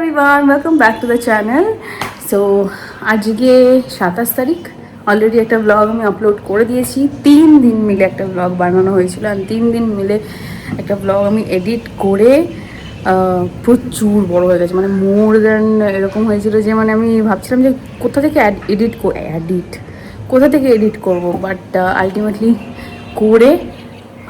Everyone, welcome back to the channel. So আজকে 27 তারিখ। Already একটা ব্লগ আমি আপলোড করে দিয়েছি। 3 দিন মিলে একটা ব্লগ বানানো হয়েছিল, আর 3 দিন মিলে একটা ব্লগ আমি এডিট করে প্রচুর বড় হয়ে গেছে, মানে মোর দ্যান এরকম হয়েছিল যে মানে আমি ভাবছিলাম যে কোথা থেকে কোথা থেকে এডিট করবো, বাট আলটিমেটলি করে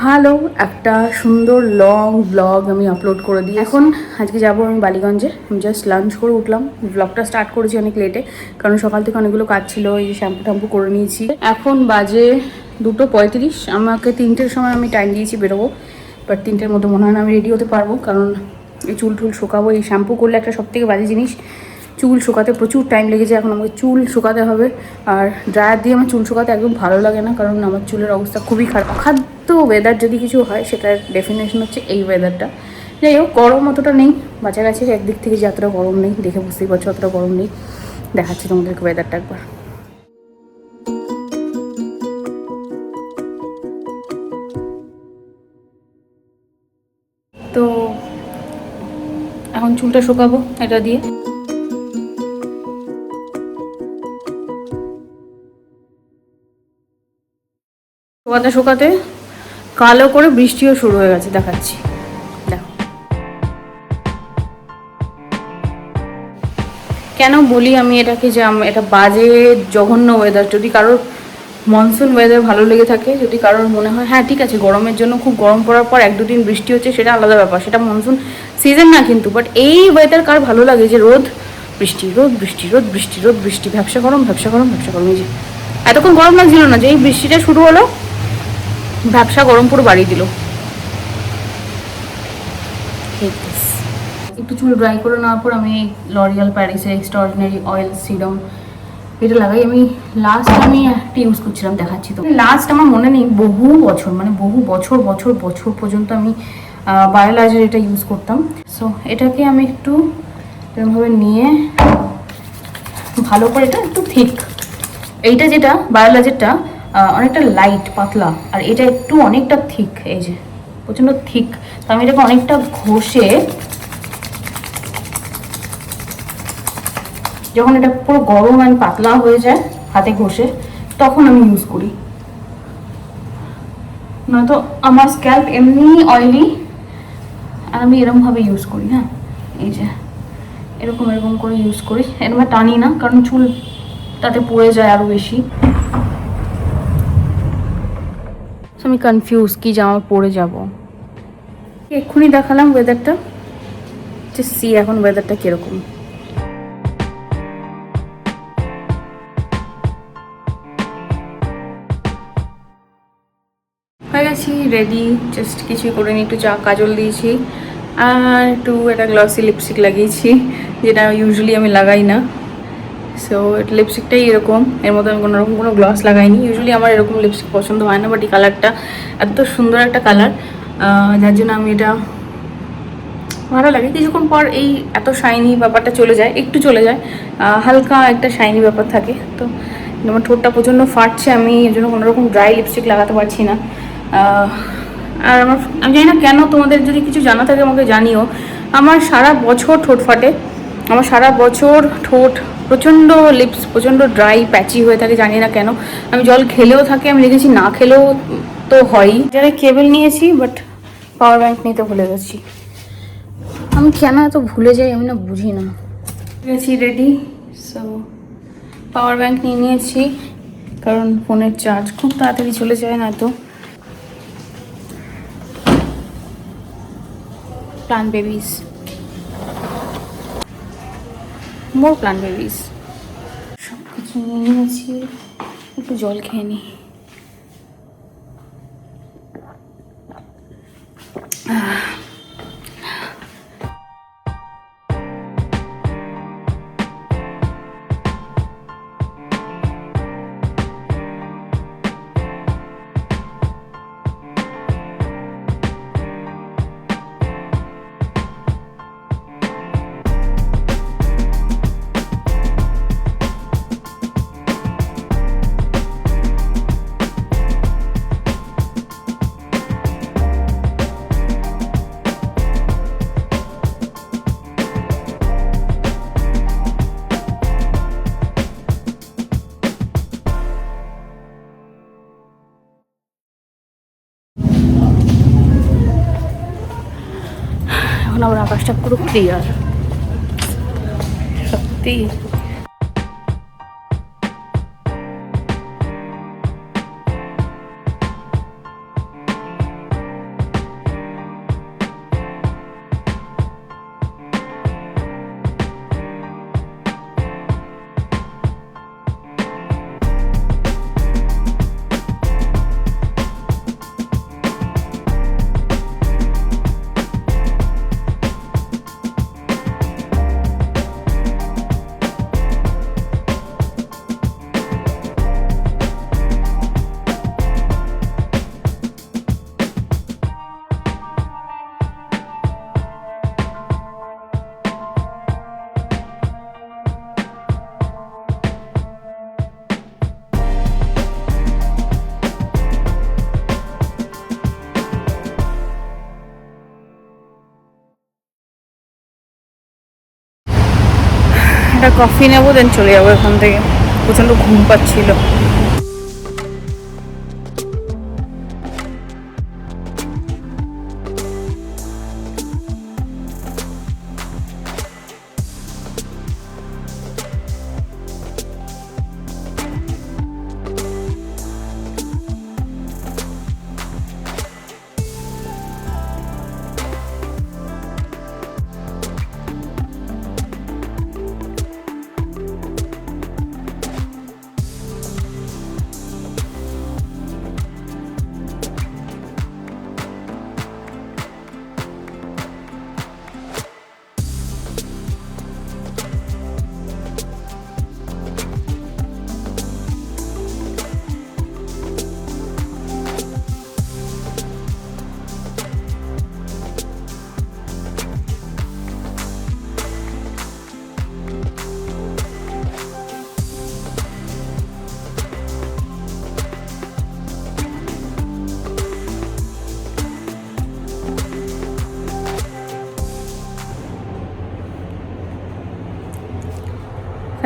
ভালো একটা সুন্দর লং ব্লগ আমি আপলোড করে দিই। এখন আজকে যাব আমি বালিগঞ্জে। আমি জাস্ট লাঞ্চ করে উঠলাম, ব্লগটা স্টার্ট করেছি অনেক লেটে, কারণ সকাল থেকে অনেকগুলো কাজ ছিল। এই যে শ্যাম্পু করে নিয়েছি। এখন বাজে 2:35। আমাকে 3টের সময় আমি টাইম দিয়েছি বেরোবো, বাট 3টের মধ্যে মনে হয় না আমি রেডি হতে পারবো, কারণ এই চুল শোকাবো। এই শ্যাম্পু করলে একটা সবথেকে বাজে জিনিস, চুল শুকাতে প্রচুর টাইম লেগেছে। এখন আমাকে চুল শুকাতে হবে, আর ড্রায়ার দিয়ে আমার চুল শুকাতে একদম ভালো লাগে না, কারণ আমার চুলের অবস্থা খুবই খারাপ। অখাদ্য ওয়েদার যদি কিছু হয়, সেটার ডেফিনেশন হচ্ছে এই ওয়েদারটা। যাই হোক, গরম অতটা নেই, কাছাকাছি একদিক থেকে যে এতটা গরম নেই, দেখে বুঝতেই পারছো অতটা গরম নেই। দেখাচ্ছি তোমাদেরকে ওয়েদারটা একবার। তো এখন চুলটা শুকাবো এটা দিয়ে। শুকাতে কালো করে বৃষ্টিও শুরু হয়ে গেছে, দেখাচ্ছি দেখো। কেন বলি আমি এটাকে যে এটা বাজে জঘন্য ওয়েদার। যদি কারোর মনসুন ওয়েদার ভালো লেগে থাকে, যদি কারোর মনে হয় হ্যাঁ ঠিক আছে গরমের জন্য খুব গরম পড়ার পর 1-2 দিন বৃষ্টি হচ্ছে, সেটা আলাদা ব্যাপার, সেটা মনসুন সিজন না কিন্তু। বাট এই ওয়েদার কার ভালো লাগে যে রোদ বৃষ্টি, রোদ বৃষ্টি, রোদ বৃষ্টি, রোদ বৃষ্টি, ভ্যাবসা গরম, ভ্যাবসা গরম, ভ্যাবসা গরম। এই যে এতক্ষণ গরম লাগছিল না, যে এই বৃষ্টিটা শুরু হলো ভ্যাবসা গরম পুরো বাড়িয়ে দিল। একটু চুল ড্রাই করে নেওয়ার পর আমি লরিয়াল প্যারিসের এক্সট্রাঅর্ডিনারি অয়েল সিরাম এটা লাগাই। আমি একটা ইউজ করছিলাম, দেখাচ্ছি তো। লাস্ট আমার মনে নেই, বহু বছর, মানে বহু বছর বছর বছর পর্যন্ত আমি বায়োলাইজার এটা ইউজ করতাম। সো এটাকে আমি একটু এরকমভাবে নিয়ে ভালো করে, এটা একটু থিক, এইটা যেটা বায়োলাইজারটা অনেকটা লাইট পাতলা, আর এটা একটু অনেকটা থিক, এই যে প্রচণ্ড থিক। তো আমি এটাকে অনেকটা ঘষে, যখন এটা পুরো গরম আর পাতলা হয়ে যায় হাতে ঘষে, তখন আমি ইউজ করি। নয়তো আমার স্ক্যাল্প এমনি অয়েলি, আর আমি এরকমভাবে ইউজ করি। হ্যাঁ, এই যে এরকম করে ইউজ করি। এরকম টানি না, কারণ চুল তাতে পড়ে যায় আরও বেশি। আমি কনফিউজ কি জামা পরে যাব। এক্ষুনি দেখালাম ওয়েদারটা, যে সি এখন ওয়েদারটা কিরকম। হয়ে গেছি রেডি, জাস্ট কিছুই করিনি, একটু কাজল দিয়েছি আর একটু একটা গ্লসি লিপস্টিক লাগিয়েছি, যেটা ইউজুয়ালি আমি লাগাই না। সো লিপস্টিকটাই এরকম, এর মধ্যে আমি কোনোরকম কোনো গ্লস লাগাইনি। ইউজুয়ালি আমার এরকম লিপস্টিক পছন্দ হয় না, বাট এই কালারটা এত সুন্দর একটা কালার, যার জন্য আমি এটা ভালো লাগে। কিছুক্ষণ পর এই এত শাইনি ব্যাপারটা চলে যায়, একটু চলে যায়, হালকা একটা শাইনি ব্যাপার থাকে। তো আমার ঠোঁটটা প্রচণ্ড ফাটছে, আমি এর জন্য কোনোরকম ড্রাই লিপস্টিক লাগাতে পারছি না। আর আমি জানি না কেন, তোমাদের যদি কিছু জানা থাকে আমাকে জানিও। আমার সারা বছর ঠোঁট ফাটে, আমার সারা বছর ঠোঁট প্রচণ্ড লিপস প্রচণ্ড ড্রাই প্যাচি হয়ে থাকে, জানি না কেন। আমি জল খেলেও থাকে, আমি দেখেছি না খেলেও তো হয়ই। যারা কেবল নিয়েছি, বাট পাওয়ার ব্যাঙ্ক নিতে ভুলে গেছি। আমি কেন এত ভুলে যাই আমি না বুঝি না। গেছি রেডি, সো পাওয়ার ব্যাঙ্ক নিয়ে নিয়েছি, কারণ ফোনের চার্জ খুব তাড়াতাড়ি চলে যায় না। তো প্লান্ট বেবিস, মোর প্লান্ট বেবিস, সব কিছু নিয়ে নিয়েছি। একটু জল খেয়ে নিই। আকাশটা পুরো ক্লিয়ার সত্যি। একটা কফি নেবো, দেন চলে যাবো এখান থেকে। প্রচণ্ড ঘুম পাচ্ছিল।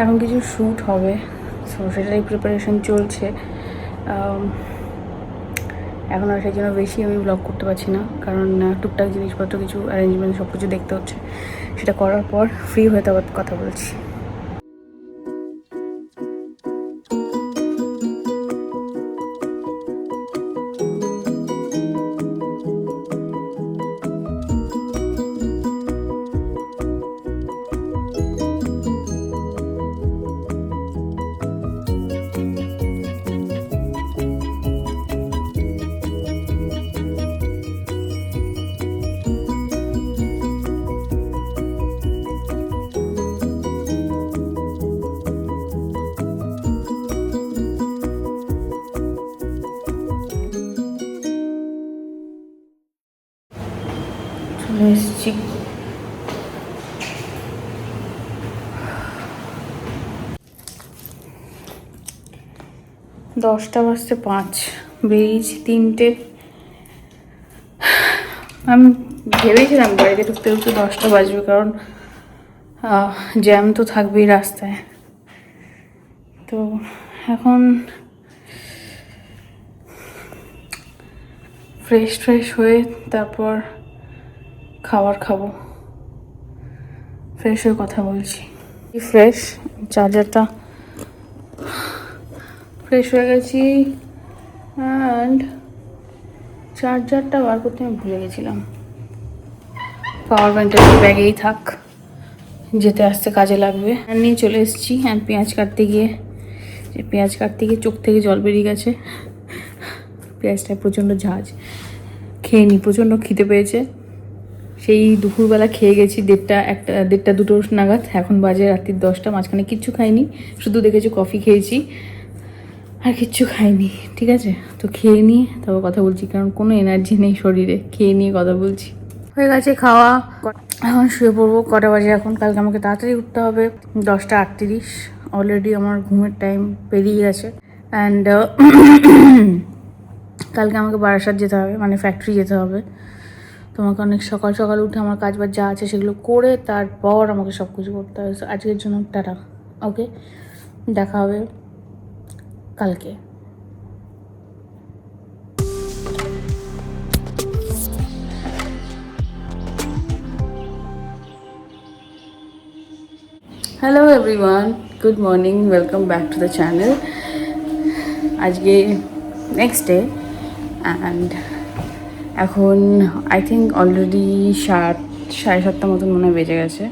এখন কিছু শ্যুট হবে, সো সেটাই প্রিপারেশন চলছে। এখন আর সেই জন্য বেশি আমি ব্লগ করতে পারছি না, কারণ টুকটাক জিনিসপত্র কিছু অ্যারেঞ্জমেন্ট সব কিছু দেখতে হচ্ছে। সেটা করার পর ফ্রি হয়ে তারপর কথা বলছি। চলে এসেছি। দশটা বাজতে 5, বেরিয়েছি 3টে। আমি ভেবেছিলাম বাড়িতে ঢুকতে ঢুকতে 10টা বাজবে, কারণ জ্যাম তো থাকবেই রাস্তায়। তো এখন ফ্রেশ হয়ে তারপর খাবার খাবো। ফ্রেশ হয়ে কথা বলছি। ফ্রেশ চার্জারটা ফ্রেশ হয়ে গেছি, অ্যান্ড চার্জারটা বার করতে আমি ভুলে গেছিলাম। পাওয়ার ব্যাংকটা ব্যাগেই থাক, যেতে আসতে কাজে লাগবে। আর নিয়ে চলে এসেছি। অ্যান্ড পেঁয়াজ কাটতে গিয়ে চোখ থেকে জল বেরিয়ে গেছে। পেঁয়াজটা প্রচণ্ড ঝাঁজ, খেয়ে নি। প্রচণ্ড খিদে পেয়েছে, সেই দুপুরবেলা খেয়ে গেছি 1টা 2টো নাগাদ। এখন বাজে রাত্রির 10টা। মাঝখানে কিচ্ছু খাইনি, শুধু দেখেছি কফি খেয়েছি, আর কিচ্ছু খাইনি। ঠিক আছে, তো খেয়ে নিয়ে তারপর কথা বলছি, কারণ কোনো এনার্জি নেই শরীরে। খেয়ে নিয়ে কথা বলছি। হয়ে গেছে খাওয়া, এখন শুয়ে পড়বো। কটা বাজে এখন? কালকে আমাকে তাড়াতাড়ি উঠতে হবে। 10টা 38। অলরেডি আমার ঘুমের টাইম পেরিয়ে গেছে। অ্যান্ড কালকে আমাকে বারাসাত যেতে হবে, মানে ফ্যাক্টরি যেতে হবে। তোমাকে অনেক সকাল সকাল উঠে আমার কাজ বাজ যা আছে সেগুলো করে তারপর আমাকে সব কিছু করতে হবে। আজকের জন্য টাটা, ওকে, দেখা হবে কালকে। Hello everyone, good morning, welcome back to the channel. আজকে নেক্সট ডে অ্যান্ড এখন আই থিঙ্ক অলরেডি সাড়ে সাতটা মতন মনে হয় বেজে গেছে।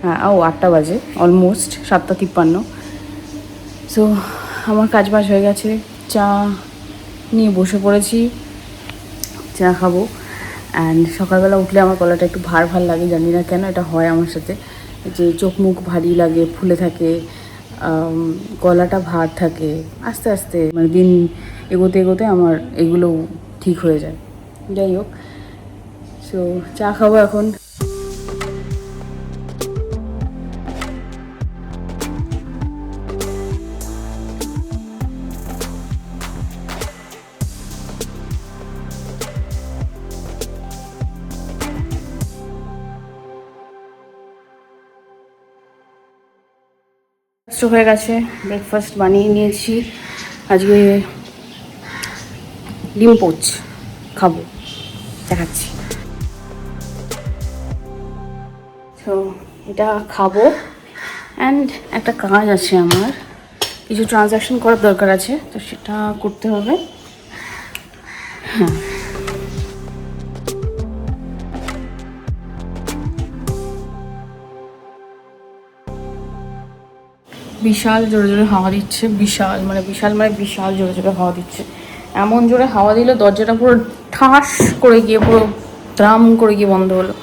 হ্যাঁ, 8টা বাজে, অলমোস্ট 7:53। সো আমার কাজ বাজ হয়ে গেছে, চা নিয়ে বসে পড়েছি, চা খাবো। অ্যান্ড সকালবেলা উঠলে আমার গলাটা একটু ভার ভার লাগে, জানি না কেন এটা হয় আমার সাথে, যে চোখ মুখ ভারী লাগে, ফুলে থাকে, গলাটা ভার থাকে। আস্তে আস্তে মানে দিন এগোতে এগোতে আমার এগুলো ঠিক হয়ে যায়। যাই হোক, সো চা খাবো এখন। হয়ে গেছে, ব্রেকফাস্ট বানিয়ে নিয়েছি। আজকে ডিম পোচ খাবো, দেখাচ্ছি। তো এটা খাবো অ্যান্ড একটা কাজ আছে, আমার কিছু ট্রানজ্যাকশন করার দরকার আছে, তো সেটা করতে হবে। হ্যাঁ, বিশাল জোরে জোরে হাওয়া দিচ্ছে, বিশাল মানে বিশাল জোরে জোরে হাওয়া দিচ্ছে। এমন জোরে হাওয়া দিল দরজাটা পুরো ঠাস করে গিয়ে পুরো দ্রাম করে গিয়ে বন্ধ হলো।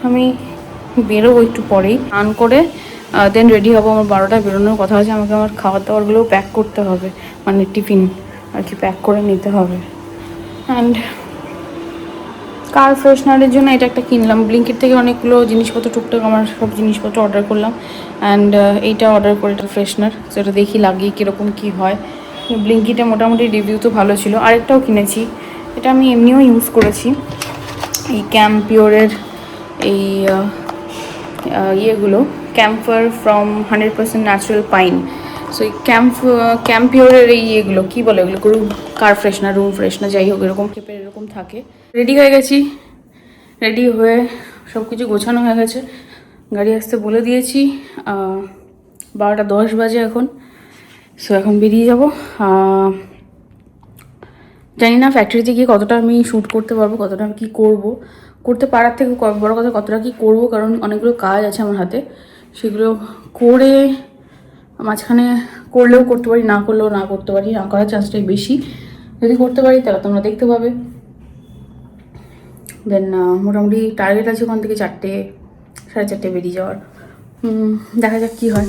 আমি বেরোবো একটু পরেই, স্নান করে দেন রেডি হবো। আমার 12টায় বেরোনোর কথা আছে, আমাকে আমার খাবার দাবারগুলোও প্যাক করতে হবে, মানে টিফিন আর কি প্যাক করে নিতে হবে। অ্যান্ড কার ফ্রেশনারের জন্য এটা একটা কিনলাম, ব্লিঙ্কিট থেকে অনেকগুলো জিনিসপত্র টুকটাক আমার সব জিনিসপত্র অর্ডার করলাম। অ্যান্ড এইটা অর্ডার করে এটা ফ্রেশনার, সেটা দেখি লাগিয়ে কীরকম কী হয়। ব্লিঙ্কিটে মোটামুটি রিভিউ তো ভালো ছিল। আরেকটাও কিনেছি, এটা আমি এমনিও ইউজ করেছি, এই ক্যাম্পিওরের এই ইয়েগুলো, ক্যাম্পার ফ্রম 100% ন্যাচারাল পাইন। সো এই ক্যাম্পিওরের এই ইয়েগুলো কী বলে, এগুলো রুম কার ফ্রেশনার, রুম ফ্রেশনার, যাই হোক এরকম টাইপের এরকম থাকে। রেডি হয়ে গেছি, রেডি হয়ে সব কিছু গোছানো হয়ে গেছে, গাড়ি আসতে বলে দিয়েছি। 12:10 বাজে এখন। সো এখন বেরিয়ে যাব। জানি না ফ্যাক্টরিতে গিয়ে কতটা আমি শ্যুট করতে পারবো, কতটা আমি কী করবো, করতে পারার থেকে বড় কথা কতটা কী করবো, কারণ অনেকগুলো কাজ আছে আমার হাতে, সেগুলো করে মাঝখানে করলেও করতে পারি, না করলেও না করতে পারি, না করার চান্সটাই বেশি। যদি করতে পারি তাহলে তোমরা দেখতে পাবে। দেন মোটামুটি টার্গেট আছে ওখান থেকে 4টে 4:30 বেরিয়ে যাওয়ার। দেখা যাক কী হয়।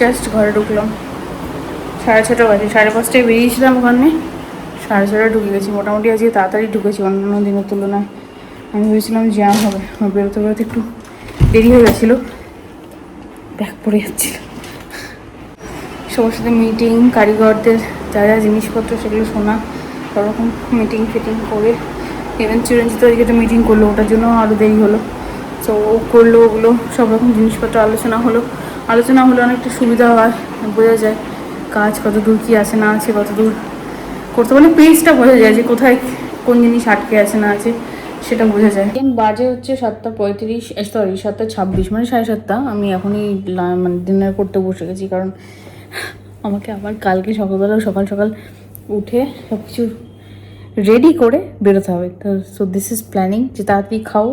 জাস্ট ঘরে ঢুকলাম, 6:30 বাজে, 5:30টায় বেরিয়েছিলাম ওখানে, 6:30টায় ঢুকে গেছি। মোটামুটি আজকে তাড়াতাড়ি ঢুকেছি অন্যান্য দিনের তুলনায়। আমি ভেবেছিলাম জ্যাম হবে, আমার বেরোতে বেরোতে একটু দেরি হয়ে গেছিলো, ব্যাক পড়ে যাচ্ছিল। সবার সাথে মিটিং, কারিগরদের যা যা জিনিসপত্র সেগুলো শোনা, সব রকম মিটিং ফিটিং করে, ইভেন চিরঞ্জিত আজকে একটা মিটিং করলো, ওটার জন্য আরও দেরি হলো। তো ও করলো ওগুলো, সব রকম জিনিসপত্র আলোচনা হলে অনেকটা সুবিধা হয়, বোঝা যায় কাজ কত দূর কী আছে না আছে, কত দূর করতে পারলে পেজটা বোঝা যায় যে কোথায় কোন জিনিস আটকে আছে না আছে। সেটা বোঝা যায়। এখন বাজে হচ্ছে 7:35, সরি 7:26, মানে 7:30। আমি এখনই মানে ডিনার করতে বসে গেছি, কারণ আমাকে আবার কালকে সকালবেলা সকাল সকাল উঠে সব কিছু রেডি করে বেরোতে হবে। তো সো দিস ইজ প্ল্যানিং, যে তাড়াতাড়ি খাও,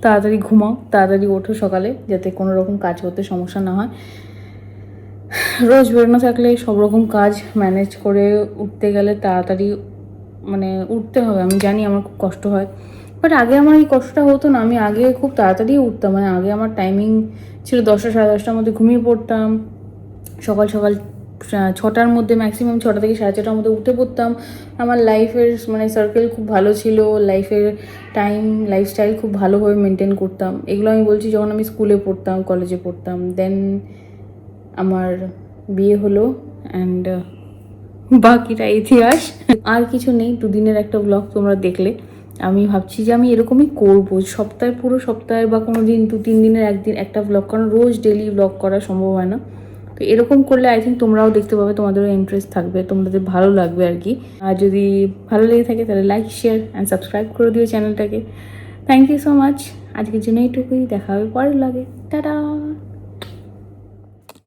তাড়াতাড়ি ঘুমাও, তাড়াতাড়ি ওঠো সকালে, যাতে কোনো রকম কাজ করতে সমস্যা না হয়। রোজ বেরোনো থাকলে সব রকম কাজ ম্যানেজ করে উঠতে গেলে তাড়াতাড়ি মানে উঠতে হবে। আমি জানি আমার খুব কষ্ট হয়, বাট আগে আমার এই কষ্টটা হতো না। আমি আগে খুব তাড়াতাড়ি উঠতাম, মানে আগে আমার টাইমিং ছিল 10টা সাড়ে 10টার মধ্যে ঘুমিয়ে পড়তাম। সকাল সকাল 6টার মধ্যে, ম্যাক্সিমাম 6টা থেকে 6:30টার মধ্যে উঠে পড়তাম। আমার লাইফের মানে সার্কেল খুব ভালো ছিল, লাইফের লাইফস্টাইল খুব ভালোভাবে মেনটেন করতাম। এগুলো আমি বলছি যখন আমি স্কুলে পড়তাম, কলেজে পড়তাম। দেন আমার বিয়ে হলো, অ্যান্ড বাকিটা ইতিহাস। আর কিছু নেই, 2 দিনের একটা ব্লগ তোমরা দেখলে। আমি ভাবছি যে আমি এরকমই করবো, পুরো সপ্তাহে বা কোনো দিন 2-3 দিনের একদিন একটা ব্লগ, কারণ রোজ ডেলি ব্লগ করা সম্ভব হয় না। তো এরকম করলে আই থিঙ্ক তোমরাও দেখতে পাবে, তোমাদেরও ইন্টারেস্ট থাকবে, তোমাদের ভালো লাগবে আর কি। আর যদি ভালো লেগে থাকে তাহলে লাইক, শেয়ার অ্যান্ড সাবস্ক্রাইব করে দিও চ্যানেলটাকে। Thank you so much. আজকের জন্য এইটুকুই, দেখা হবে পরের ব্লগে। টাটা।